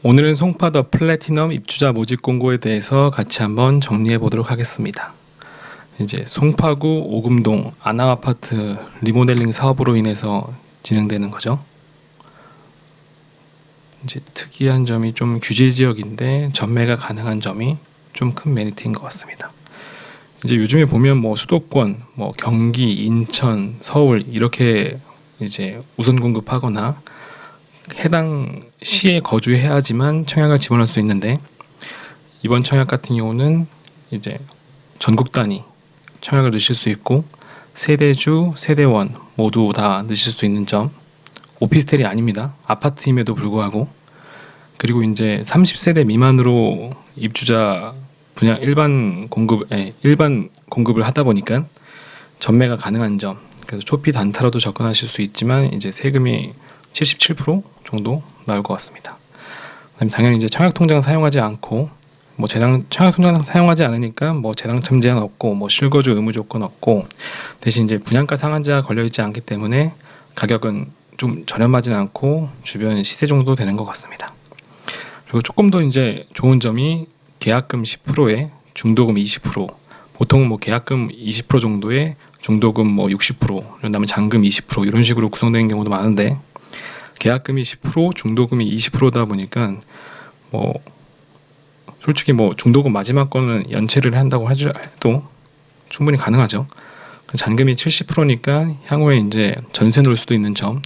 오늘은 송파 더 플래티넘 입주자 모집 공고에 대해서 같이 한번 정리해 보도록 하겠습니다. 이제 송파구 오금동 아나아파트 리모델링 사업으로 인해서 진행되는 거죠. 이제 특이한 점이 좀 규제 지역인데 전매가 가능한 점이 좀 큰 메리트인 것 같습니다. 이제 요즘에 보면 뭐 수도권, 뭐 경기, 인천, 서울 이렇게 이제 우선 공급하거나 해당 시에 거주해야지만 청약을 지원할 수 있는데, 이번 청약 같은 경우는 이제 전국 단위 청약을 넣으실 수 있고 세대주, 세대원 모두 다 넣으실 수 있는 점, 오피스텔이 아닙니다. 아파트임에도 불구하고. 그리고 이제 30세대 미만으로 입주자 분양 일반 공급을 하다 보니까 전매가 가능한 점, 그래서 초피 단타로도 접근하실 수 있지만 이제 세금이 77% 정도 나올 것 같습니다. 그다음에 당연히 이제 청약통장 사용하지 않고 뭐 청약통장 사용하지 않으니까 뭐 재당첨 제한 없고 뭐 실거주 의무 조건 없고, 대신 이제 분양가 상한제가 걸려 있지 않기 때문에 가격은 좀 저렴하진 않고 주변 시세 정도 되는 것 같습니다. 그리고 조금 더 이제 좋은 점이 계약금 10%에 중도금 20%, 보통은 뭐 계약금 20% 정도에 중도금 뭐 60%, 이런 다음에 잔금 20% 이런 식으로 구성되는 경우도 많은데, 계약금이 10%, 중도금이 20%다 보니까 뭐 솔직히 뭐 중도금 마지막 거는 연체를 한다고 해도 충분히 가능하죠. 잔금이 70%니까 향후에 이제 전세 놓을 수도 있는 점이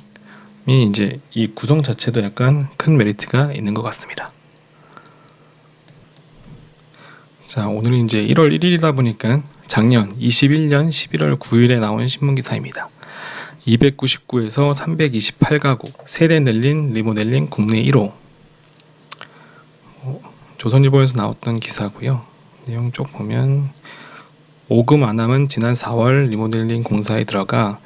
이제 이 구성 자체도 약간 큰 메리트가 있는 것 같습니다. 자, 오늘은 이제 1월 1일이다 보니까 작년 21년 11월 9일에 나온 신문기사입니다. 299에서 328가구 세대 늘린 리모델링 국내 1호. 조선일보에서 나왔던 기사고요. 내용 쪽 보면 오금 아남은 지난 4월 리모델링 공사에 들어가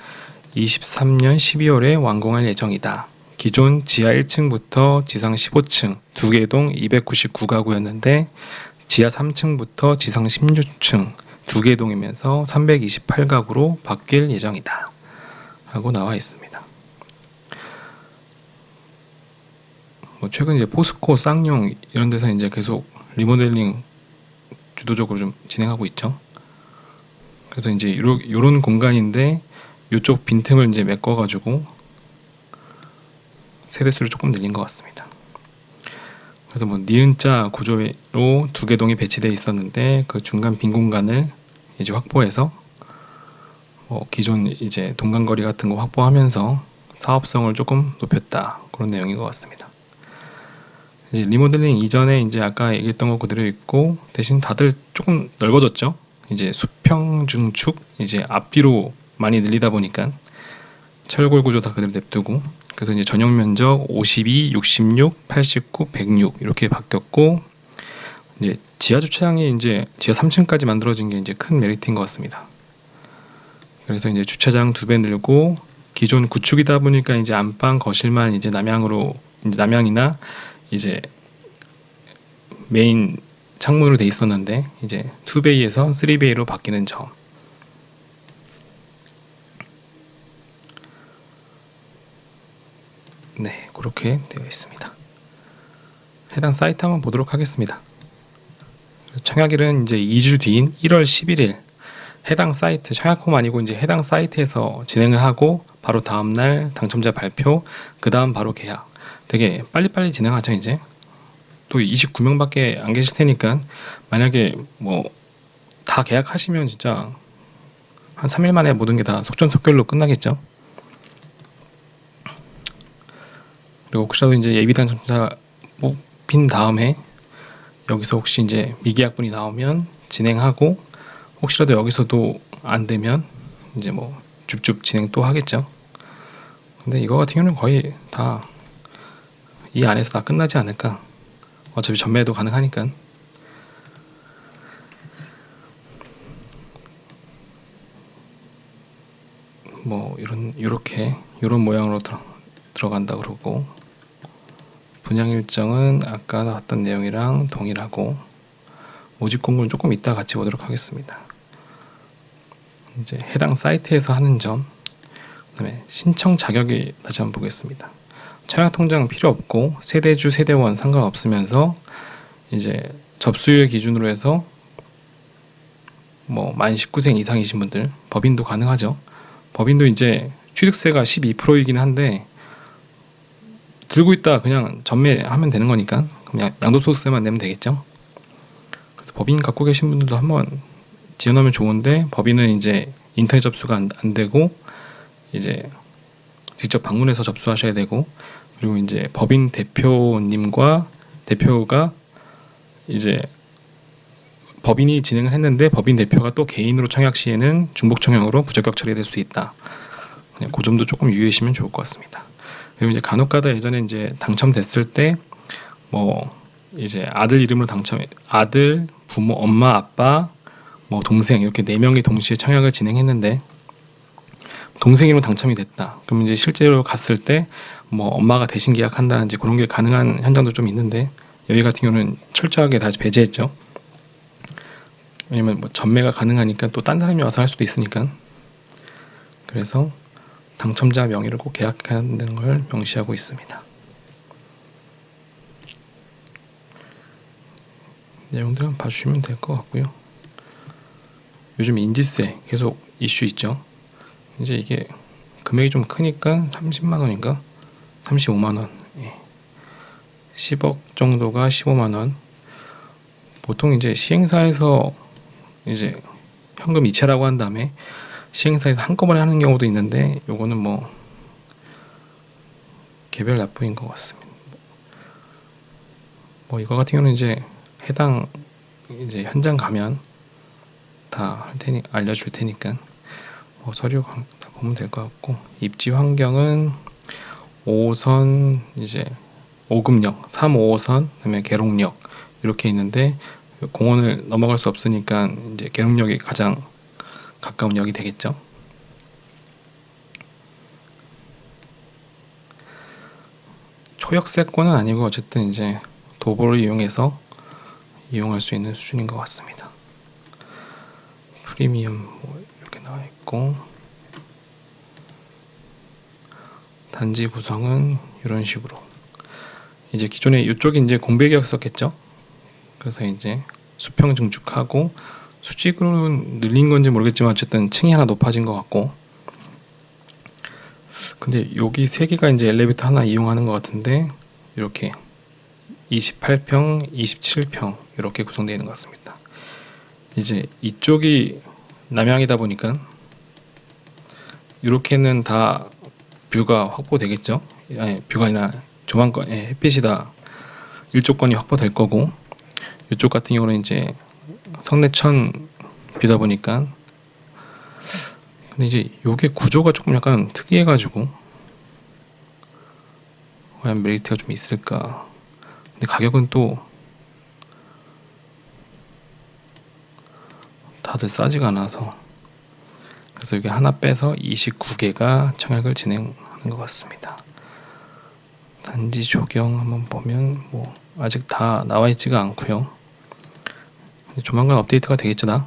23년 12월에 완공할 예정이다. 기존 지하 1층부터 지상 15층 2개 동 299가구였는데 지하 3층부터 지상 16층 2개 동이면서 328가구로 바뀔 예정이다 라고 나와 있습니다. 뭐 최근 이제 포스코, 쌍용 이런 데서 이제 계속 리모델링 주도적으로 좀 진행하고 있죠. 그래서 이제 요런 공간인데 요쪽 빈틈을 이제 메꿔가지고 세대수를 조금 늘린 것 같습니다. 그래서 뭐 니은자 구조로 2개 동이 배치되어 있었는데 그 중간 빈 공간을 이제 확보해서 뭐 기존 이제 동간거리 같은 거 확보하면서 사업성을 조금 높였다, 그런 내용인 것 같습니다. 이제 리모델링 이전에 이제 아까 얘기했던 거 그대로 있고, 대신 다들 조금 넓어졌죠. 이제 수평 중축 이제 앞뒤로 많이 늘리다 보니까 철골 구조 다 그대로 냅두고, 그래서 이제 전용 면적 52, 66, 89, 106 이렇게 바뀌었고, 이제 지하 주차장이 이제 지하 3층까지 만들어진 게 이제 큰 메리트인 것 같습니다. 그래서 이제 주차장 2배 늘고, 기존 구축이다 보니까 이제 안방 거실만 이제 남향이나 이제 메인 창문으로 돼 있었는데 이제 2베이에서 3베이로 바뀌는 점. 네, 그렇게 되어 있습니다. 해당 사이트 한번 보도록 하겠습니다. 청약일은 이제 2주 뒤인 1월 11일 해당 사이트, 청약홈 아니고 이제 해당 사이트에서 진행을 하고 바로 다음날 당첨자 발표, 그 다음 바로 계약. 되게 빨리빨리 진행하죠. 이제 또 29명밖에 안 계실 테니까 만약에 뭐 다 계약하시면 진짜 한 3일 만에 모든 게 다 속전속결로 끝나겠죠. 그리고 혹시라도 이제 예비 당첨자 뽑힌 다음에 여기서 혹시 이제 미계약분이 나오면 진행하고, 혹시라도 여기서도 안 되면 이제 뭐 줍줍 진행 또 하겠죠. 근데 이거 같은 경우는 거의 다 이 안에서 다 끝나지 않을까. 어차피 전매도 가능하니까. 뭐 이런 모양으로 들어간다 그러고, 분양 일정은 아까 나왔던 내용이랑 동일하고, 모집 공고는 조금 이따 같이 보도록 하겠습니다. 이제 해당 사이트에서 하는 점, 그다음에 신청 자격이 다시 한번 보겠습니다. 청약 통장 필요 없고 세대주 세대원 상관없으면서 이제 접수일 기준으로 해서 뭐 만 19세 이상이신 분들 법인도 가능하죠. 법인도 이제 취득세가 12%이긴 한데 들고 있다 그냥 전매하면 되는 거니까 그냥 양도소득세만 내면 되겠죠. 그래서 법인 갖고 계신 분들도 한번 지원하면 좋은데 법인은 이제 인터넷 접수가 안 되고 이제 직접 방문해서 접수하셔야 되고 그리고 이제 법인 대표님과 대표가 이제 법인이 진행을 했는데 법인 대표가 또 개인으로 청약 시에는 중복 청약으로 부적격 처리될 수 있다. 그냥 그 점도 조금 유의하시면 좋을 것 같습니다. 그리고 이제 간혹가다 예전에 이제 당첨됐을 때 뭐 이제 아들 이름으로 아들, 부모, 엄마, 아빠, 뭐 동생 이렇게 4명이 동시에 청약을 진행했는데 동생 이름으로 당첨이 됐다. 그럼 이제 실제로 갔을 때 뭐 엄마가 대신 계약한다든지 그런 게 가능한 현장도 좀 있는데 여기 같은 경우는 철저하게 다시 배제했죠. 왜냐면 뭐 전매가 가능하니까 또 딴 사람이 와서 할 수도 있으니까. 그래서 당첨자 명의를 꼭 계약하는 걸 명시하고 있습니다. 내용들은 봐주시면 될 것 같고요. 요즘 인지세 계속 이슈 있죠. 이제 이게 금액이 좀 크니까 30만 원인가 35만 원, 10억 정도가 15만 원. 보통 이제 시행사에서 이제 현금 이체라고 한 다음에 시행사에서 한꺼번에 하는 경우도 있는데 요거는 뭐 개별 납부인 것 같습니다. 뭐 이거 같은 경우는 이제 해당 이제 현장 가면 다 할 테니 알려줄 테니까 뭐 서류 다 보면 될 것 같고 입지 환경은 5호선 이제 5급역, 3호선 그다음에 계룡역 이렇게 있는데 공원을 넘어갈 수 없으니까 이제 계룡역이 가장 가까운 역이 되겠죠. 초역세권은 아니고 어쨌든 이제 도보를 이용해서 이용할 수 있는 수준인 것 같습니다. 프리미엄 뭐 이렇게 나와 있고 단지 구성은 이런 식으로 이제 기존에 이쪽이 이제 공백이었었겠죠. 그래서 이제 수평 증축하고 수직으로 늘린 건지 모르겠지만 어쨌든 층이 하나 높아진 것 같고 근데 여기 세 개가 이제 엘리베이터 하나 이용하는 것 같은데 이렇게 28평, 27평 이렇게 구성되어 있는 것 같습니다. 이제 이쪽이 남향이다 보니까 이렇게는 다 뷰가 확보되겠죠. 아니 뷰가 아니라 조망권, 햇빛이 다 일조권이 확보될 거고 이쪽 같은 경우는 이제 성내천 뷰다 보니까 근데 이제 요게 구조가 조금 약간 특이해가지고 과연 메리트가 좀 있을까. 근데 가격은 또 다들 싸지가 않아서 그래서 여기 하나 빼서 29개가 청약을 진행하는 것 같습니다. 단지 조경 한번 보면 뭐 아직 다 나와 있지가 않고요. 조만간 업데이트가 되겠죠 나.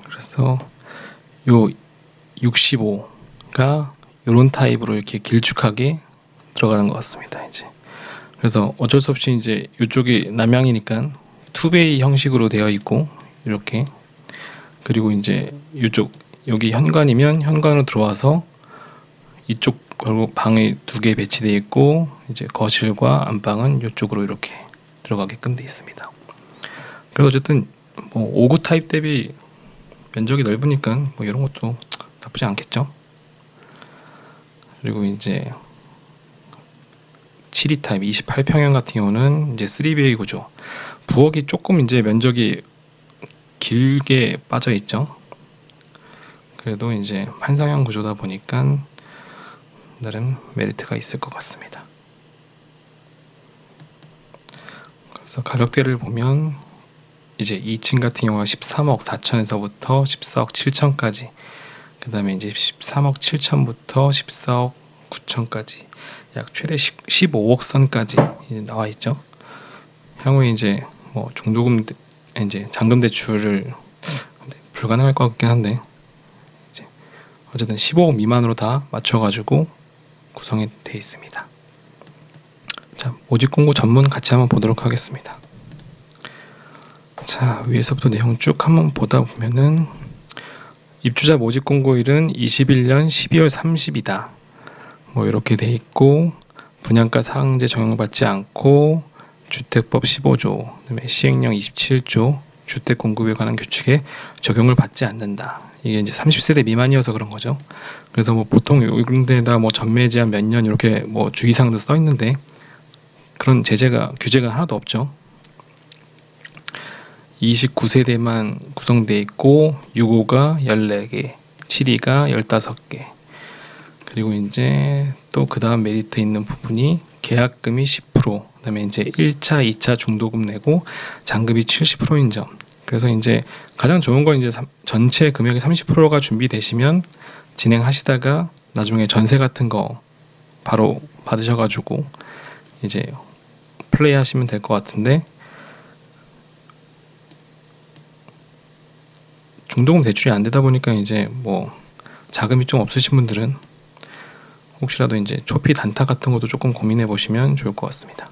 그래서 요 65가 요런 타입으로 이렇게 길쭉하게 들어가는 것 같습니다. 이제 그래서 어쩔 수 없이 이제 이쪽이 남향이니까 투베이 형식으로 되어 있고 이렇게 그리고 이제 이쪽 여기 현관이면 현관으로 들어와서 이쪽 방이 2개 배치되어 있고 이제 거실과 안방은 이쪽으로 이렇게 들어가게끔 되어 있습니다. 그래서 어쨌든 뭐 5구 타입 대비 면적이 넓으니까 뭐 이런 것도 나쁘지 않겠죠. 그리고 이제 7위 타입 28평형 같은 경우는 이제 3BA 구조. 부엌이 조금 이제 면적이 길게 빠져 있죠. 그래도 이제 환상형 구조다 보니까 나름 메리트가 있을 것 같습니다. 그래서 가격대를 보면 이제 2층 같은 경우가 13억 4천에서부터 14억 7천까지 그 다음에 이제 13억 7천부터 14억 9천까지 약 최대 15억 선까지 나와 있죠. 향후에 이제 뭐 중도금 이제 잔금 대출을 불가능할 것 같긴 한데 이제 어쨌든 15억 미만으로 다 맞춰가지고 구성이 되어 있습니다. 자, 모집 공고 전문 같이 한번 보도록 하겠습니다. 자, 위에서부터 내용 쭉 한번 보다 보면은 입주자 모집 공고일은 21년 12월 30이다. 뭐 이렇게 돼 있고, 분양가 상한제 적용받지 않고 주택법 15조, 그다음에 시행령 27조 주택 공급에 관한 규칙에 적용을 받지 않는다. 이게 이제 30세대 미만이어서 그런 거죠. 그래서 뭐 보통 이런 데다 뭐 전매 제한 몇 년 이렇게 뭐 주의사항도 써 있는데 그런 규제가 하나도 없죠. 29세대만 구성되어 있고 6호가 14개, 7위가 15개. 그리고 이제 또 그 다음 메리트 있는 부분이 계약금이 10%, 그다음에 이제 1차, 2차 중도금 내고 잔금이 70%인 점. 그래서 이제 가장 좋은 건 이제 전체 금액의 30%가 준비되시면 진행하시다가 나중에 전세 같은 거 바로 받으셔가지고 이제 플레이 하시면 될 것 같은데, 중도금 대출이 안 되다 보니까 이제 뭐 자금이 좀 없으신 분들은 혹시라도 이제 초피 단타 같은 것도 조금 고민해 보시면 좋을 것 같습니다.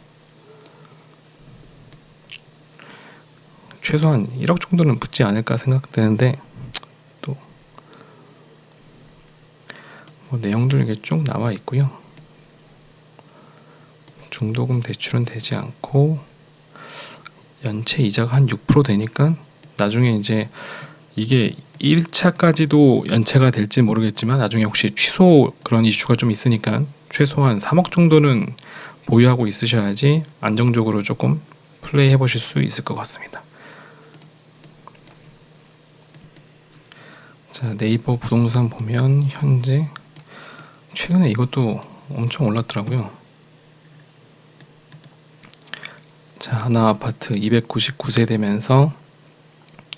최소한 1억 정도는 붙지 않을까 생각되는데, 또 뭐 내용들 이게 쭉 나와 있고요. 중도금 대출은 되지 않고 연체 이자가 한 6% 되니까 나중에 이제 이게 1차까지도 연체가 될지 모르겠지만 나중에 혹시 취소 그런 이슈가 좀 있으니까 최소한 3억 정도는 보유하고 있으셔야지 안정적으로 조금 플레이 해보실 수 있을 것 같습니다. 자, 네이버 부동산 보면 현재 최근에 이것도 엄청 올랐더라고요. 자, 하나 아파트 299세대면서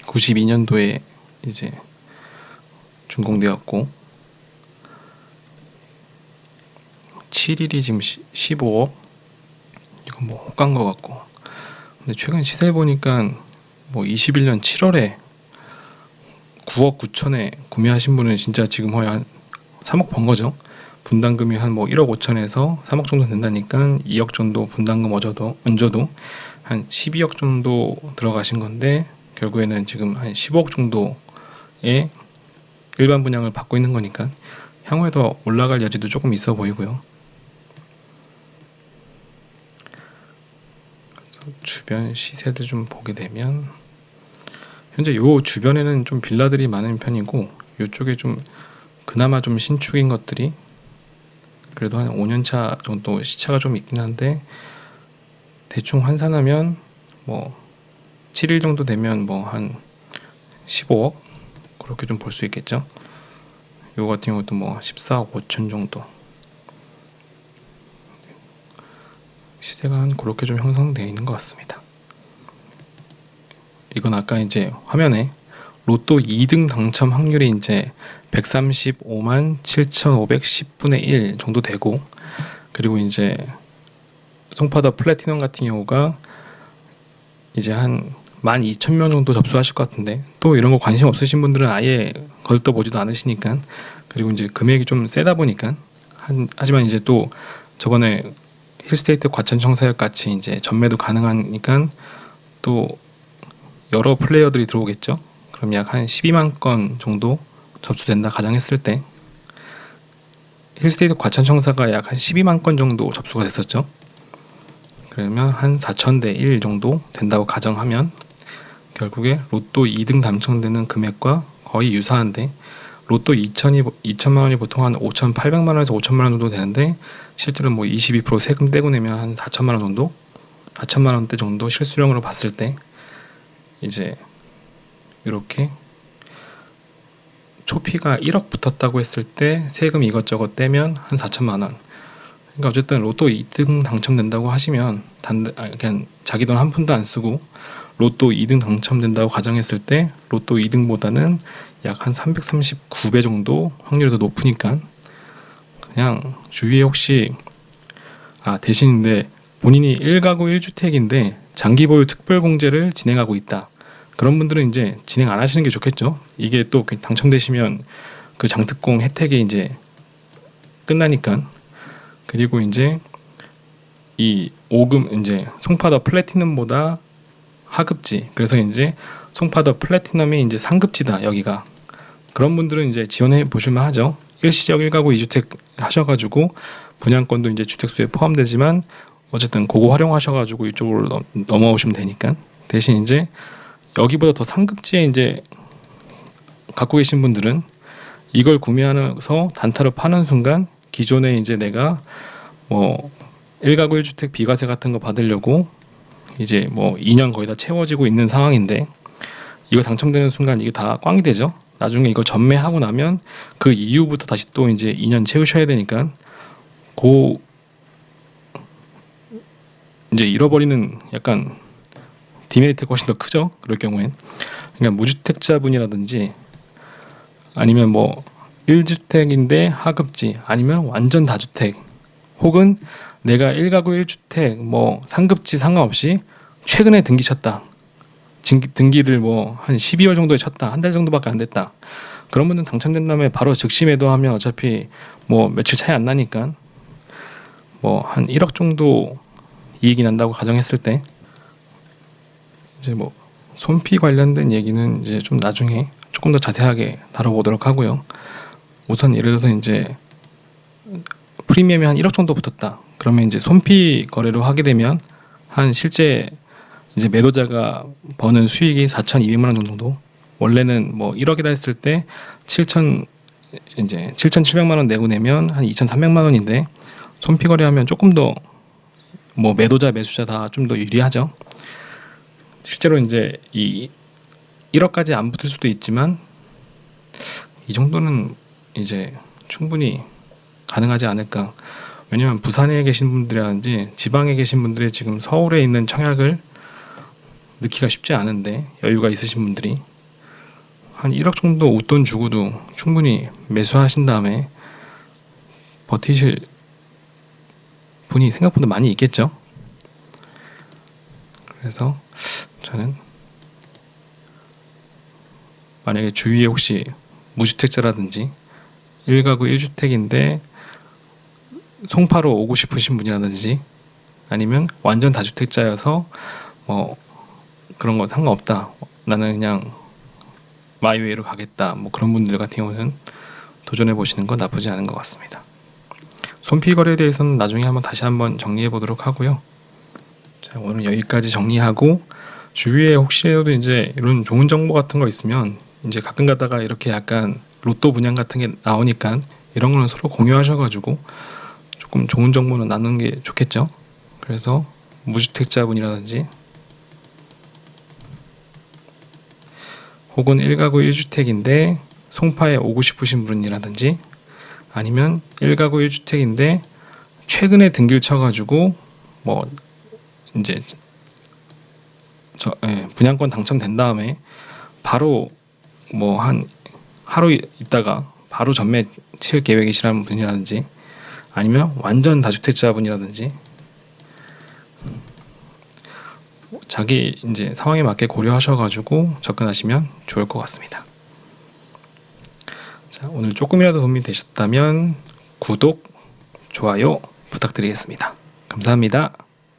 92년도에 이제 준공되었고 7일이 지금 15억. 이건 뭐 호가인 것 같고, 근데 최근 시세 보니까 뭐 21년 7월에 9억 9천에 구매하신 분은 진짜 지금 거의 한 3억 번 거죠. 분담금이 한 뭐 1억 5천에서 3억 정도 된다니까 2억 정도 분담금 얹어도 한 12억 정도 들어가신 건데 결국에는 지금 한 15억 정도의 일반 분양을 받고 있는 거니까 향후에 더 올라갈 여지도 조금 있어 보이고요. 그래서 주변 시세들 좀 보게 되면 현재 요 주변에는 좀 빌라들이 많은 편이고, 요쪽에 좀 그나마 좀 신축인 것들이 그래도 한 5년차 정도 시차가 좀 있긴 한데 대충 환산하면 뭐 7일 정도 되면 뭐 한 15억 그렇게 좀 볼 수 있겠죠. 요 같은 경우도 뭐 14억 5천 정도 시세가 한 그렇게 좀 형성되어 있는 것 같습니다. 이건 아까 이제 화면에 로또 2등 당첨 확률이 이제 135만 7,510분의 1 정도 되고, 그리고 이제 송파더 플래티넘 같은 경우가 이제 한 12,000명 정도 접수하실 것 같은데, 또 이런 거 관심 없으신 분들은 아예 거들떠 보지도 않으시니까, 그리고 이제 금액이 좀 세다 보니까 하지만 이제 또 저번에 힐스테이트 과천청사역 같이 이제 전매도 가능하니까 또 여러 플레이어들이 들어오겠죠. 그럼 약 한 12만 건 정도 접수된다 가정했을 때 힐스테이트 과천청사가 약 한 12만 건 정도 접수가 됐었죠. 그러면 한 4,000대 1 정도 된다고 가정하면 결국에 로또 2등 당첨되는 금액과 거의 유사한데, 로또 2천만 원이 보통 한 5,800만 원에서 5천만 원 정도 되는데 실제로 뭐 22% 세금 떼고 내면 한 4천만 원 정도, 4천만 원대 정도 실수령으로 봤을 때 이제 이렇게 초피가 1억 붙었다고 했을 때 세금 이것저것 떼면 한 4천만 원. 그러니까 어쨌든 로또 2등 당첨된다고 하시면 그냥 자기 돈 한 푼도 안 쓰고 로또 2등 당첨된다고 가정했을 때 로또 2등보다는 약 한 339배 정도 확률이 더 높으니까 그냥 주위에 혹시 대신인데 본인이 1가구 1주택인데 장기 보유 특별공제를 진행하고 있다. 그런 분들은 이제 진행 안 하시는 게 좋겠죠. 이게 또 당첨되시면 그 장특공 혜택이 이제 끝나니까 그리고 이제 이 오금 이제 송파더 플래티넘보다 하급지, 그래서 이제 송파더 플래티넘이 이제 상급지다 여기가. 그런 분들은 이제 지원해 보실만 하죠. 일시적 1가구 2주택 하셔가지고 분양권도 이제 주택수에 포함되지만 어쨌든 그거 활용하셔가지고 이쪽으로 넘어오시면 되니까. 대신 이제 여기보다 더 상급지에 이제 갖고 계신 분들은 이걸 구매하면서 단타로 파는 순간 기존에 이제 내가 뭐 1가구 1주택 비과세 같은 거 받으려고 이제 뭐 2년 거의 다 채워지고 있는 상황인데, 이거 당첨되는 순간 이게 다 꽝이 되죠. 나중에 이거 전매하고 나면 그 이후부터 다시 또 이제 2년 채우셔야 되니까 고 이제 잃어버리는 약간 디메리트가 훨씬 더 크죠. 그럴 경우엔. 그러니까 무주택자분이라든지 아니면 뭐 1주택인데 하급지, 아니면 완전 다주택, 혹은 내가 1가구 1주택 뭐 상급지 상관없이 최근에 등기 쳤다. 등기를 뭐 한 12월 정도에 쳤다. 한 달 정도밖에 안 됐다. 그런 분들은 당첨된 다음에 바로 즉시 매도하면 어차피 뭐 며칠 차이 안 나니까 뭐 한 1억 정도 이익이 난다고 가정했을 때, 이제 뭐 손피 관련된 얘기는 이제 좀 나중에 조금 더 자세하게 다뤄보도록 하고요. 우선 예를 들어서 이제 프리미엄이 한 1억 정도 붙었다. 그러면 이제 손피 거래로 하게 되면 한 실제 이제 매도자가 버는 수익이 4,200만 원 정도. 원래는 뭐 1억이라 했을 때 7,700만 원 내고 내면 한 2,300만 원인데, 손피 거래하면 조금 더 뭐 매도자 매수자 다 좀 더 유리하죠. 실제로 이제 이 1억까지 안 붙을 수도 있지만 이 정도는 이제 충분히 가능하지 않을까. 왜냐면 부산에 계신 분들이라든지 지방에 계신 분들이 지금 서울에 있는 청약을 넣기가 쉽지 않은데, 여유가 있으신 분들이 한 1억 정도 웃돈 주고도 충분히 매수하신 다음에 버티실 분이 생각보다 많이 있겠죠. 그래서 저는 만약에 주위에 혹시 무주택자라든지 1가구 1주택인데 송파로 오고 싶으신 분이라든지, 아니면 완전 다주택자여서 뭐 그런 거 상관없다, 나는 그냥 마이웨이로 가겠다, 뭐 그런 분들 같은 경우는 도전해 보시는 건 나쁘지 않은 것 같습니다. 손피 거래에 대해서는 나중에 다시 한번 정리해 보도록 하고요. 자, 오늘 여기까지 정리하고, 주위에 혹시라도 이제 이런 좋은 정보 같은 거 있으면 이제 가끔 가다가 이렇게 약간 로또 분양 같은 게 나오니까 이런 거는 서로 공유하셔가지고 조금 좋은 정보는 나누는 게 좋겠죠. 그래서 무주택자분이라든지 혹은 1가구 1주택인데 송파에 오고 싶으신 분이라든지, 아니면 1가구 1주택인데 최근에 등기를 쳐가지고 뭐 이제 분양권 당첨된 다음에 바로 뭐 한 하루 있다가 바로 전매 칠 계획이시라는 분이라든지, 아니면 완전 다주택자분이라든지 자기 이제 상황에 맞게 고려하셔가지고 접근하시면 좋을 것 같습니다. 자, 오늘 조금이라도 도움이 되셨다면 구독, 좋아요 부탁드리겠습니다. 감사합니다.